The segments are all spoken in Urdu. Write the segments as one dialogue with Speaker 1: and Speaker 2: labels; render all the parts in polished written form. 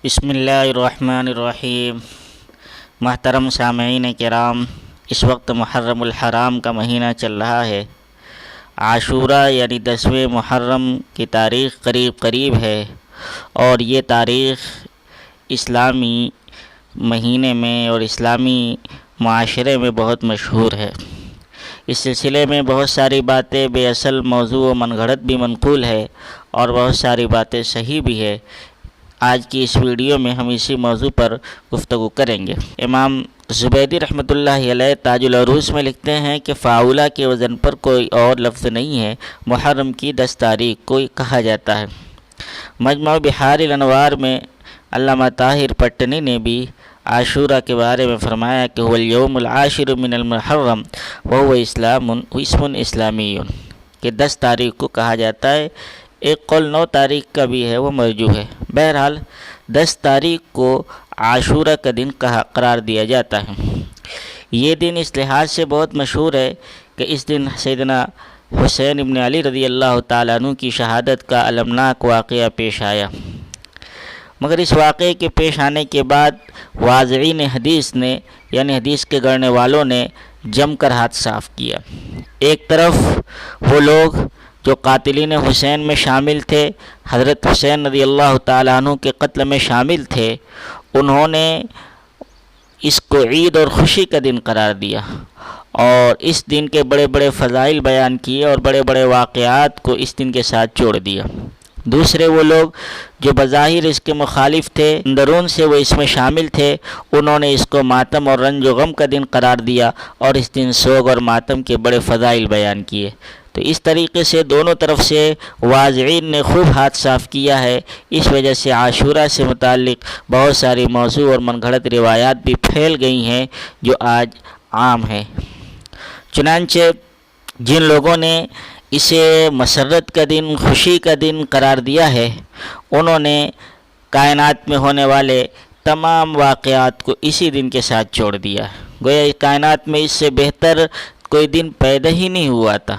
Speaker 1: بسم اللہ الرحمن الرحیم۔ محترم سامعین کرام، اس وقت محرم الحرام کا مہینہ چل رہا ہے۔ عاشوراء یعنی 10ویں محرم کی تاریخ قریب ہے، اور یہ تاریخ اسلامی مہینے میں اور اسلامی معاشرے میں بہت مشہور ہے۔ اس سلسلے میں بہت ساری باتیں بے اصل موضوع و من گھڑت بھی منقول ہے، اور بہت ساری باتیں صحیح بھی ہے۔ آج کی اس ویڈیو میں ہم اسی موضوع پر گفتگو کریں گے۔ امام زبیدی رحمۃ اللہ علیہ تاج العروض میں لکھتے ہیں کہ فاؤلہ کے وزن پر کوئی اور لفظ نہیں ہے، محرم کی 10 تاریخ کو کہا جاتا ہے۔ مجمع بحار الانوار میں علامہ طاہر پٹنی نے بھی عاشوراء کے بارے میں فرمایا کہ هو اليوم العاشر من المحرم وهو اسم اسلامی، کہ 10 تاریخ کو کہا جاتا ہے۔ ایک قول 9 تاریخ کا بھی ہے، وہ مرجوح ہے۔ بہرحال 10 تاریخ کو عاشوراء کا دن قرار دیا جاتا ہے۔ یہ دن اس لحاظ سے بہت مشہور ہے کہ اس دن سیدنا حسین ابن علی رضی اللہ تعالیٰ عنہ کی شہادت کا المناک واقعہ پیش آیا، مگر اس واقعے کے پیش آنے کے بعد واضعین حدیث نے یعنی حدیث کے گڑھنے والوں نے جم کر ہاتھ صاف کیا۔ ایک طرف وہ لوگ جو قاتلین حسین میں شامل تھے، حضرت حسین رضی اللہ تعالیٰ عنہ کے قتل میں شامل تھے، انہوں نے اس کو عید اور خوشی کا دن قرار دیا، اور اس دن کے بڑے بڑے فضائل بیان کیے اور بڑے بڑے واقعات کو اس دن کے ساتھ جوڑ دیا۔ دوسرے وہ لوگ جو بظاہر اس کے مخالف تھے، اندرون سے وہ اس میں شامل تھے، انہوں نے اس کو ماتم اور رنج و غم کا دن قرار دیا اور اس دن سوگ اور ماتم کے بڑے فضائل بیان کیے۔ تو اس طریقے سے دونوں طرف سے واضعین نے خوب ہاتھ صاف کیا ہے۔ اس وجہ سے عاشوراء سے متعلق بہت ساری موضوع اور من گھڑت روایات بھی پھیل گئی ہیں جو آج عام ہیں۔ چنانچہ جن لوگوں نے اسے مسرت کا دن، خوشی کا دن قرار دیا ہے، انہوں نے کائنات میں ہونے والے تمام واقعات کو اسی دن کے ساتھ جوڑ دیا۔ گویا کائنات میں اس سے بہتر کوئی دن پیدا ہی نہیں ہوا تھا۔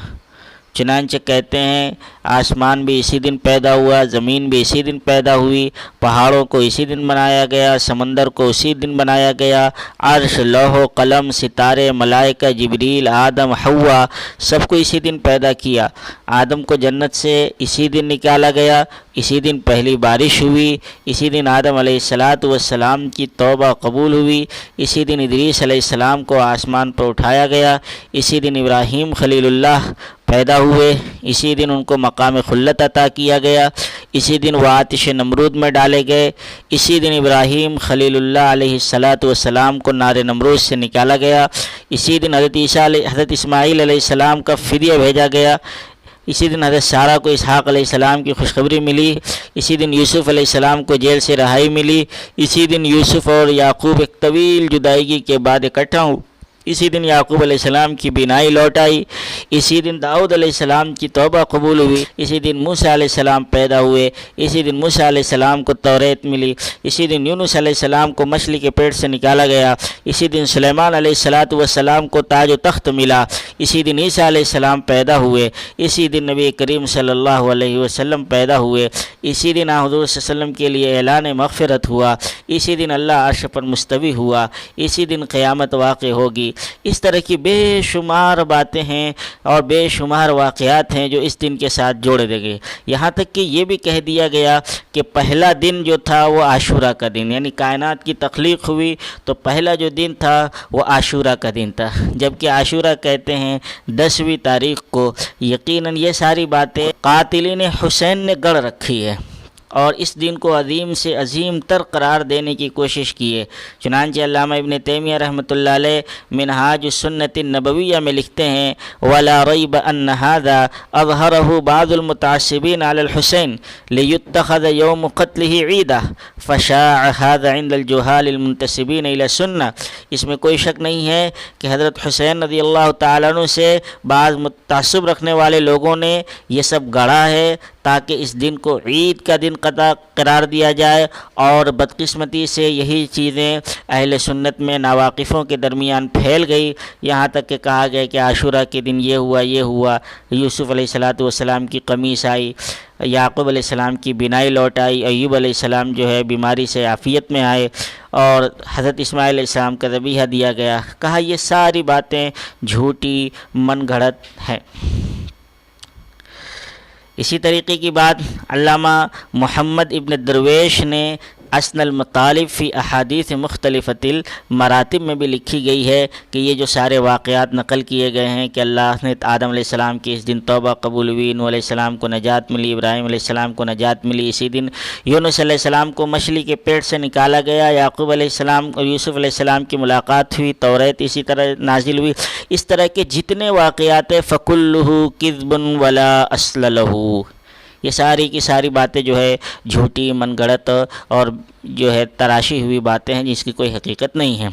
Speaker 1: چنانچہ کہتے ہیں آسمان بھی اسی دن پیدا ہوا، زمین بھی اسی دن پیدا ہوئی، پہاڑوں کو اسی دن بنایا گیا، سمندر کو اسی دن بنایا گیا، عرش، لوح و قلم، ستارے، ملائکہ، جبریل، آدم، حوا، سب کو اسی دن پیدا کیا۔ آدم کو جنت سے اسی دن نکالا گیا، اسی دن پہلی بارش ہوئی، اسی دن آدم علیہ السلام کی توبہ قبول ہوئی، اسی دن ادریس علیہ السلام کو آسمان پر اٹھایا گیا، اسی دن ابراہیم خلیل اللہ پیدا ہوئے، اسی دن ان کو مقام خلت عطا کیا گیا، اسی دن وہ آتش نمرود میں ڈالے گئے، اسی دن ابراہیم خلیل اللہ علیہ السلام کو نار نمرود سے نکالا گیا، اسی دن حضرت اسماعیل علیہ السلام کا فدیہ بھیجا گیا، اسی دن حضرت سارہ کو اسحاق علیہ السلام کی خوشخبری ملی، اسی دن یوسف علیہ السلام کو جیل سے رہائی ملی، اسی دن یوسف اور یعقوب ایک طویل جدائیگی کے بعد اکٹھا ہوں، اسی دن یعقوب علیہ السلام کی بینائی لوٹ آئی، اسی دن داؤد علیہ السلام کی توبہ قبول ہوئی، اسی دن موسیٰ علیہ السلام پیدا ہوئے، اسی دن موسیٰ علیہ السلام کو توریت ملی، اسی دن یونس علیہ السلام کو مچھلی کے پیٹ سے نکالا گیا، اسی دن سلیمان علیہ السلام کو تاج و تخت ملا، اسی دن عیسیٰ علیہ السلام پیدا ہوئے، اسی دن نبی کریم صلی اللہ علیہ وسلم پیدا ہوئے، اسی دن حضور صلی اللہ علیہ وسلم کے لیے اعلان مغفرت ہوا، اسی دن اللہ عرش پر مستوی ہوا، اسی دن قیامت واقع ہوگی۔ اس طرح کی بے شمار باتیں ہیں اور بے شمار واقعات ہیں جو اس دن کے ساتھ جوڑے گئے۔ یہاں تک کہ یہ بھی کہہ دیا گیا کہ پہلا دن جو تھا وہ عاشوراء کا دن، یعنی کائنات کی تخلیق ہوئی تو پہلا جو دن تھا وہ عاشوراء کا دن تھا، جبکہ عاشوراء کہتے ہیں 10ویں تاریخ کو۔ یقیناً یہ ساری باتیں قاتلین حسین نے گڑھ رکھی ہے اور اس دن کو عظیم سے عظیم تر قرار دینے کی کوشش کی ہے۔ چنانچہ علامہ ابن تیمیہ رحمۃ اللہ علیہ منہاج السنۃ النبویہ میں لکھتے ہیں وَلَا رَيْبَ أَنَّ هَذَا أَظْهَرَهُ بَعْضُ الْمُتَعَصِّبِينَ عَلَى الْحُسَيْنِ لِيُتَّخَذَ يَوْمُ قَتْلِهِ عِيدًا فَشَاعَ هَذَا عِنْدَ الْجُهَّالِ الْمُنْتَسِبِينَ إِلَى السُنَّةِ۔ اس میں کوئی شک نہیں ہے کہ حضرت حسین رضی اللہ تعالیٰ عنہ سے بعض تعصب رکھنے والے لوگوں نے یہ سب گڑھا ہے تاکہ اس دن کو عید کا دن قرار دیا جائے، اور بدقسمتی سے یہی چیزیں اہل سنت میں ناواقفوں کے درمیان پھیل گئی، یہاں تک کہ کہا گیا کہ عاشوراء کے دن یہ ہوا، یوسف علیہ السلام کی قمیص آئی، یعقوب علیہ السلام کی بینائی لوٹ آئی، ایوب علیہ السلام جو ہے بیماری سے عافیت میں آئے، اور حضرت اسماعیل علیہ السلام کا ذبیحہ دیا گیا۔ کہا یہ ساری باتیں جھوٹی من گھڑت ہیں۔ اسی طریقے کی بات علامہ محمد ابن درویش نے اسن المطالب فی احادیث مختلفۃ المراتب میں بھی لکھی گئی ہے کہ یہ جو سارے واقعات نقل کیے گئے ہیں کہ اللہ نے آدم علیہ السلام کی اس دن توبہ قبول ہوئی، نوح علیہ السلام کو نجات ملی، ابراہیم علیہ السلام کو نجات ملی، اسی دن یونس علیہ السلام کو مچھلی کے پیٹ سے نکالا گیا، یعقوب علیہ السلام اور یوسف علیہ السلام کی ملاقات ہوئی، توریت اسی طرح نازل ہوئی، اس طرح کے جتنے واقعات ہیں فَكُلُّهُ كِذْبٌ وَلَا أَصْلَ لَهُ، یہ ساری کی ساری باتیں جو ہے جھوٹی من گڑت اور جو ہے تراشی ہوئی باتیں ہیں جس کی کوئی حقیقت نہیں ہے۔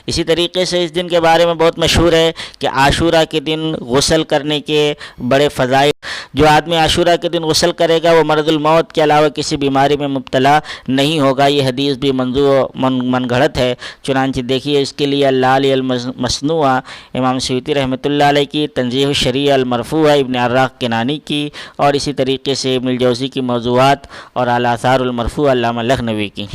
Speaker 1: اسی طریقے سے اس دن کے بارے میں بہت مشہور ہے کہ عاشورہ کے دن غسل کرنے کے بڑے فضائل، جو آدمی عاشورہ کے دن غسل کرے گا وہ مرض الموت کے علاوہ کسی بیماری میں مبتلا نہیں ہوگا۔ یہ حدیث بھی من گھڑت ہے، چنانچہ دیکھیے اس کے لیے اللآلی المصنوع امام سیوطی رحمۃ اللہ علیہ کی، تنزیہ الشریعہ المرفوع ابن عراق کنانی کی، اور اسی طریقے سے ابن الجوزی کی موضوعات اور الاثار المرفوع علامہ لکھنوی کی۔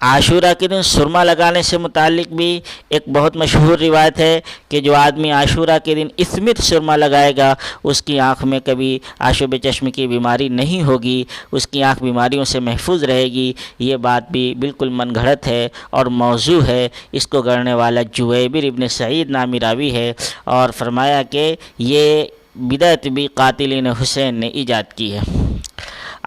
Speaker 1: عاشورہ کے دن سرما لگانے سے متعلق بھی ایک بہت مشہور روایت ہے کہ جو آدمی عاشورہ کے دن اسمت سرما لگائے گا اس کی آنکھ میں کبھی آشوب چشم کی بیماری نہیں ہوگی، اس کی آنکھ بیماریوں سے محفوظ رہے گی۔ یہ بات بھی بالکل من گھڑت ہے اور موضوع ہے، اس کو گڑھنے والا جویبر ابن سعید نامی راوی ہے، اور فرمایا کہ یہ بدعت بھی قاتلین حسین نے ایجاد کی ہے۔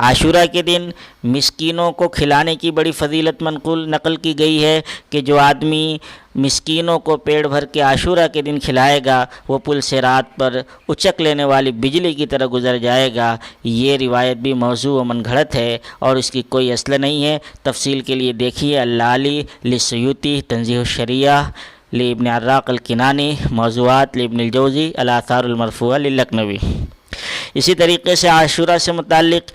Speaker 1: عاشورہ کے دن مسکینوں کو کھلانے کی بڑی فضیلت نقل کی گئی ہے کہ جو آدمی مسکینوں کو پیٹ بھر کے عاشورہ کے دن کھلائے گا وہ پل صراط پر اچک لینے والی بجلی کی طرح گزر جائے گا۔ یہ روایت بھی موضوع و من گھڑت ہے اور اس کی کوئی اصل نہیں ہے۔ تفصیل کے لیے دیکھیے اللآلی للسیوطی تنزیہ الشریعہ لابن عراق الکنانی، موضوعات لابن الجوزی، الاثار المرفوعہ للکھنوی۔ اسی طریقے سے عاشورہ سے متعلق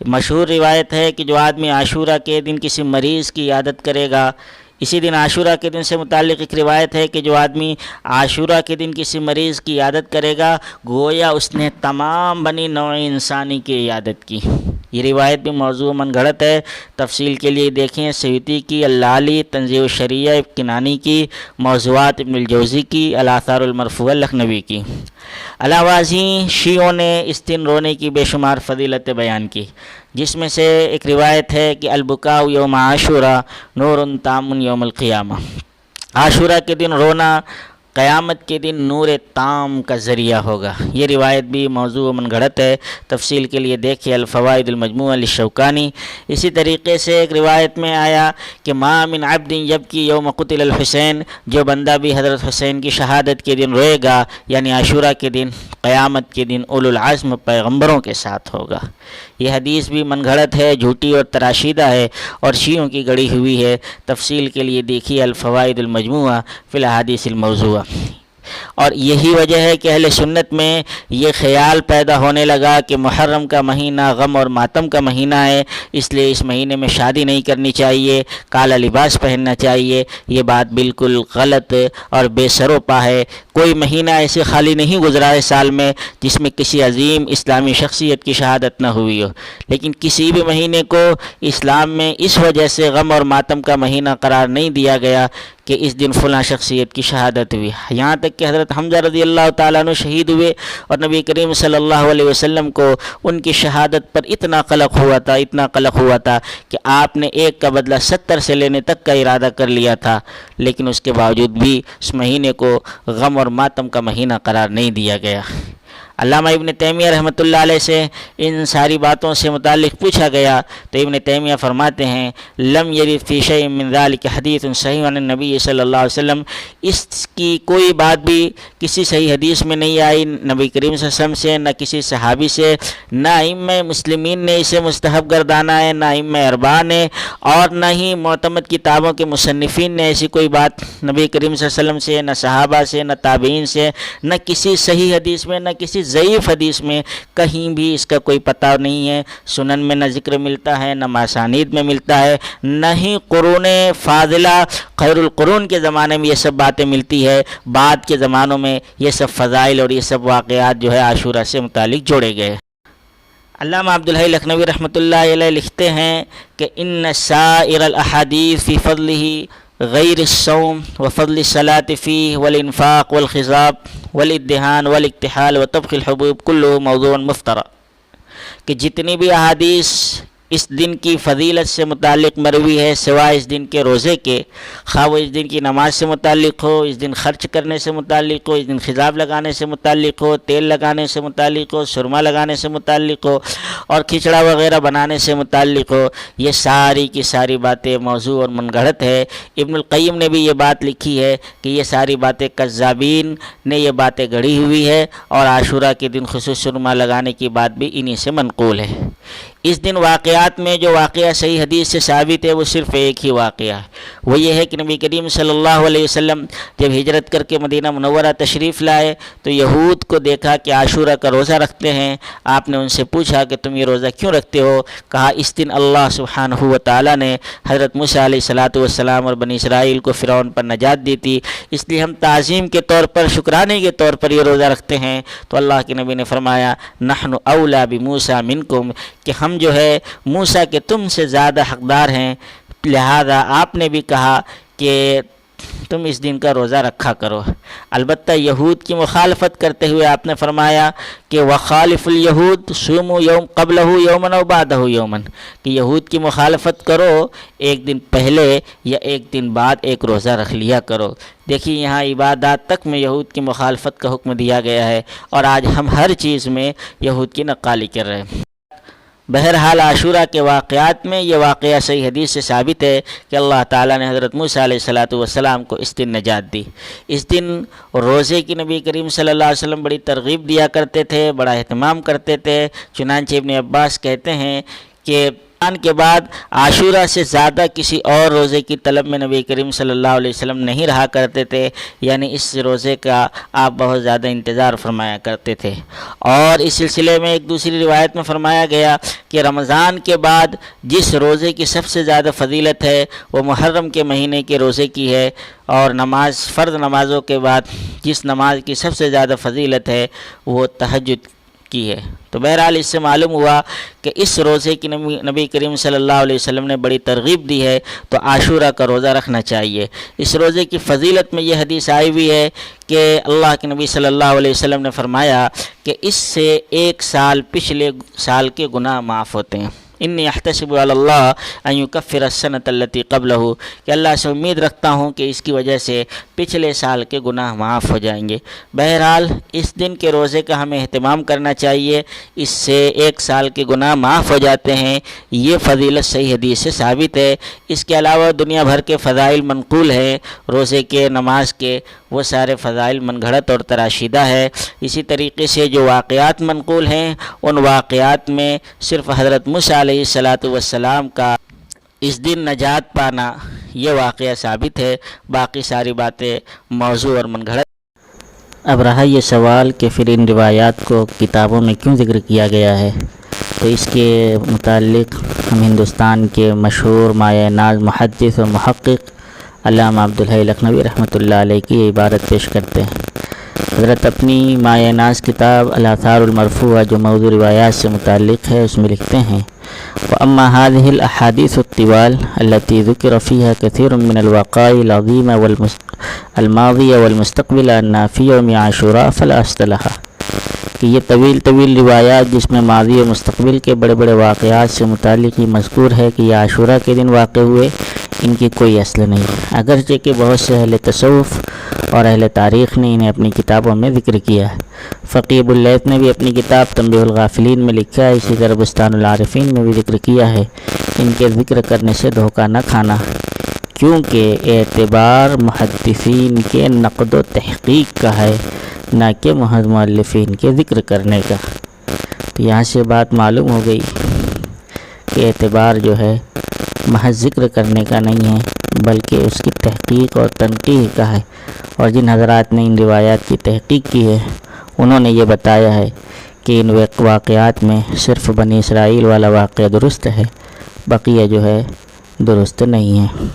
Speaker 1: مشہور روایت ہے کہ جو آدمی عاشورہ کے دن کسی مریض کی عیادت کرے گا، اسی دن عاشورہ کے دن سے متعلق ایک روایت ہے کہ جو آدمی عاشورہ کے دن کسی مریض کی عیادت کرے گا گویا اس نے تمام بنی نوع انسانی کی عیادت کی۔ یہ روایت بھی موضوع من گھڑت ہے۔ تفصیل کے لیے دیکھیں سیوطی کی اللآلی تنزیہ الشریعہ کنانی کی، موضوعات ابن الجوزی کی، الاثار المرفوعہ لکھنوی کی۔ علاوہ ازیں شیعوں نے اس دن رونے کی بے شمار فضیلتیں بیان کی، جس میں سے ایک روایت ہے کہ البکاء یوم عاشورہ نور تام یوم القیامہ، عاشورہ کے دن رونا قیامت کے دن نور تام کا ذریعہ ہوگا۔ یہ روایت بھی موضوع من گھڑت ہے۔ تفصیل کے لیے دیکھیے الفوائد المجموعہ للشوکانی۔ اسی طریقے سے ایک روایت میں آیا کہ ما من عبد یبکی یوم قتل الحسین، جو بندہ بھی حضرت حسین کی شہادت کے دن روئے گا یعنی عاشورہ کے دن، قیامت کے دن اولو العزم پیغمبروں کے ساتھ ہوگا۔ یہ حدیث بھی من گھڑت ہے، جھوٹی اور تراشیدہ ہے اور شیعوں کی گڑھی ہوئی ہے۔ تفصیل کے لیے دیکھیے الفوائد المجموعہ فی الاحادیث الموضوعہ۔ اور یہی وجہ ہے کہ اہل سنت میں یہ خیال پیدا ہونے لگا کہ محرم کا مہینہ غم اور ماتم کا مہینہ ہے، اس لیے اس مہینے میں شادی نہیں کرنی چاہیے، کالا لباس پہننا چاہیے۔ یہ بات بالکل غلط اور بے سر و پا ہے۔ کوئی مہینہ ایسے خالی نہیں گزرا ہے سال میں جس میں کسی عظیم اسلامی شخصیت کی شہادت نہ ہوئی ہو، لیکن کسی بھی مہینے کو اسلام میں اس وجہ سے غم اور ماتم کا مہینہ قرار نہیں دیا گیا کہ اس دن فلاں شخصیت کی شہادت ہوئی۔ یہاں تک کہ حضرت حمزہ رضی اللہ تعالیٰ عنہ شہید ہوئے اور نبی کریم صلی اللہ علیہ وسلم کو ان کی شہادت پر اتنا قلق ہوا تھا کہ آپ نے ایک کا بدلہ 70 سے لینے تک کا ارادہ کر لیا تھا، لیکن اس کے باوجود بھی اس مہینے کو غم اور ماتم کا مہینہ قرار نہیں دیا گیا۔ علامہ ابن تیمیہ رحمۃ اللہ علیہ سے ان ساری باتوں سے متعلق پوچھا گیا تو ابن تیمیہ فرماتے ہیں لم یرد فی شیء من ذلک حدیث صحیح عن النبی صلی اللہ علیہ وسلم، اس کی کوئی بات بھی کسی صحیح حدیث میں نہیں آئی نبی کریم صلی اللہ علیہ وسلم سے، نہ کسی صحابی سے، نہ ائمہ مسلمین نے اسے مستحب گردانا ہے، نہ ائمہ اربعہ نے، اور نہ ہی معتمد کتابوں کے مصنفین نے ایسی کوئی بات نبی کریم صلی اللہ علیہ وسلم سے، نہ صحابہ سے، نہ تابعین سے، نہ کسی صحیح حدیث میں، نہ کسی ضعیف حدیث میں کہیں بھی اس کا کوئی پتہ نہیں ہے۔ سنن میں نہ ذکر ملتا ہے، نہ مسانید میں ملتا ہے، نہ ہی قرون فاضلہ خیر القرون کے زمانے میں یہ سب باتیں ملتی ہے۔ بعد کے زمانوں میں یہ سب فضائل اور یہ سب واقعات جو ہے عاشورہ سے متعلق جوڑے گئے۔ علامہ عبدالحی لکھنوی رحمۃ اللہ علیہ لکھتے ہیں کہ ان سائر الاحادیث فی فضلہ غیر الصوم وفضل الصلاۃ فیہ والانفاق والخضاب والادہان والاکتحال وطبخ الحبوب کلہ موضوع مفترى، کہ جتنی بھی احادیث اس دن کی فضیلت سے متعلق مروی ہے سوائے اس دن کے روزے کے، خواہ وہ اس دن کی نماز سے متعلق ہو، اس دن خرچ کرنے سے متعلق ہو، اس دن خضاب لگانے سے متعلق ہو، تیل لگانے سے متعلق ہو، سرما لگانے سے متعلق ہو، اور کھچڑا وغیرہ بنانے سے متعلق ہو، یہ ساری کی ساری باتیں موضوع اور من گھڑت ہے۔ ابن القیم نے بھی یہ بات لکھی ہے کہ یہ ساری باتیں کذابین نے یہ باتیں گڑھی ہوئی ہے، اور عاشورہ کے دن خصوص سرما لگانے کی بات بھی انہی سے منقول ہے۔ اس دن واقعات میں جو واقعہ صحیح حدیث سے ثابت ہے وہ صرف ایک ہی واقعہ ہے، وہ یہ ہے کہ نبی کریم صلی اللہ علیہ وسلم جب ہجرت کر کے مدینہ منورہ تشریف لائے تو یہود کو دیکھا کہ عاشورہ کا روزہ رکھتے ہیں۔ آپ نے ان سے پوچھا کہ تم یہ روزہ کیوں رکھتے ہو؟ کہا اس دن اللہ سبحانہ و تعالیٰ نے حضرت موسیٰ علیہ السلام اور بنی اسرائیل کو فرعون پر نجات دی تھی، اس لیے ہم تعظیم کے طور پر، شکرانے کے طور پر یہ روزہ رکھتے ہیں۔ تو اللہ کے نبی نے فرمایا نحن اولیٰ بموسیٰ منکم، کہ ہم جو ہے موسیٰ کے تم سے زیادہ حقدار ہیں، لہذا آپ نے بھی کہا کہ تم اس دن کا روزہ رکھا کرو۔ البتہ یہود کی مخالفت کرتے ہوئے آپ نے فرمایا کہ وخالف الیہود صوموا یوم قبلہ یوما و بعدہ یوما، کہ یہود کی مخالفت کرو، ایک دن پہلے یا ایک دن بعد ایک روزہ رکھ لیا کرو۔ دیکھیے یہاں عبادات تک میں یہود کی مخالفت کا حکم دیا گیا ہے، اور آج ہم ہر چیز میں یہود کی نقالی کر رہے ہیں۔ بہرحال عاشورہ کے واقعات میں یہ واقعہ صحیح حدیث سے ثابت ہے کہ اللہ تعالیٰ نے حضرت موسیٰ علیہ السلام کو اس دن نجات دی۔ اس دن روزے کی نبی کریم صلی اللہ علیہ وسلم بڑی ترغیب دیا کرتے تھے، بڑا اہتمام کرتے تھے۔ چنانچہ ابن عباس کہتے ہیں کہ کے بعد عاشورہ سے زیادہ کسی اور روزے کی طلب میں نبی کریم صلی اللہ علیہ وسلم نہیں رہا کرتے تھے، یعنی اس روزے کا آپ بہت زیادہ انتظار فرمایا کرتے تھے۔ اور اس سلسلے میں ایک دوسری روایت میں فرمایا گیا کہ رمضان کے بعد جس روزے کی سب سے زیادہ فضیلت ہے وہ محرم کے مہینے کے روزے کی ہے، اور فرض نمازوں کے بعد جس نماز کی سب سے زیادہ فضیلت ہے وہ تہجد کی ہے۔ تو بہرحال اس سے معلوم ہوا کہ اس روزے کی نبی کریم صلی اللہ علیہ وسلم نے بڑی ترغیب دی ہے، تو عاشورہ کا روزہ رکھنا چاہیے۔ اس روزے کی فضیلت میں یہ حدیث آئی ہوئی ہے کہ اللہ کے نبی صلی اللہ علیہ وسلم نے فرمایا کہ اس سے ایک سال پچھلے سال کے گناہ معاف ہوتے ہیں۔ انی احتسب علی اللہ ان یکفر السنۃ التی قبلہ، کہ اللہ سے امید رکھتا ہوں کہ اس کی وجہ سے پچھلے سال کے گناہ معاف ہو جائیں گے۔ بہرحال اس دن کے روزے کا ہمیں اہتمام کرنا چاہیے، اس سے ایک سال کے گناہ معاف ہو جاتے ہیں، یہ فضیلت صحیح حدیث سے ثابت ہے۔ اس کے علاوہ دنیا بھر کے فضائل منقول ہیں، روزے کے، نماز کے، وہ سارے فضائل من گھڑت اور تراشیدہ ہے۔ اسی طریقے سے جو واقعات منقول ہیں ان واقعات میں صرف حضرت موسیٰ علیہ السلام کا اس دن نجات پانا یہ واقعہ ثابت ہے، باقی ساری باتیں موضوع اور من گھڑت۔ اب رہا یہ سوال کہ پھر ان روایات کو کتابوں میں کیوں ذکر کیا گیا ہے، تو اس کے متعلق ہم ہندوستان کے مشہور مایہ ناز محدث اور محقق علامہ عبدالحی لکھنوی رحمۃ اللہ علیہ کی عبارت پیش کرتے ہیں۔ حضرت اپنی مایہ ناز کتاب الاثار المرفوعہ جو موضوع روایات سے متعلق ہے اس میں لکھتے ہیں وَأَمَّا هَذِهِ الْأَحَادِيثُ الطِّوَالُ الَّتِي ذُكِرَ فِيهَا كَثِيرٌ مِّنَ الْوَقَائِعِ الْعَظِيمَةِ الْمَاضِيَةِ وَالْمُسْتَقْبَلَةِ أَنَّهَا فِي يَوْمِ عَاشُورَاءَ فَلَا أَصْلَ لَهَا، کہ یہ طویل روایات جس میں ماضی و مستقبل کے بڑے واقعات سے متعلق یہ مذکور ہے کہ یہ عاشورہ کے دن واقع ہوئے، ان کی کوئی اصل نہیں، اگرچہ کہ بہت سے اہل تصوف اور اہل تاریخ نے انہیں اپنی کتابوں میں ذکر کیا ہے۔ فقیہ ابو اللیث نے بھی اپنی کتاب تنبیہ الغافلین میں لکھا ہے، اسی طرح بستان العارفین میں بھی ذکر کیا ہے، ان کے ذکر کرنے سے دھوکہ نہ کھانا، کیونکہ اعتبار محدثین کے نقد و تحقیق کا ہے، نہ کہ مؤلفین کے ذکر کرنے کا۔ تو یہاں سے بات معلوم ہو گئی کہ اعتبار جو ہے محض ذکر کرنے کا نہیں ہے بلکہ اس کی تحقیق اور تنقیح کا ہے، اور جن حضرات نے ان روایات کی تحقیق کی ہے انہوں نے یہ بتایا ہے کہ ان واقعات میں صرف بنی اسرائیل والا واقعہ درست ہے، بقیہ جو ہے درست نہیں ہے۔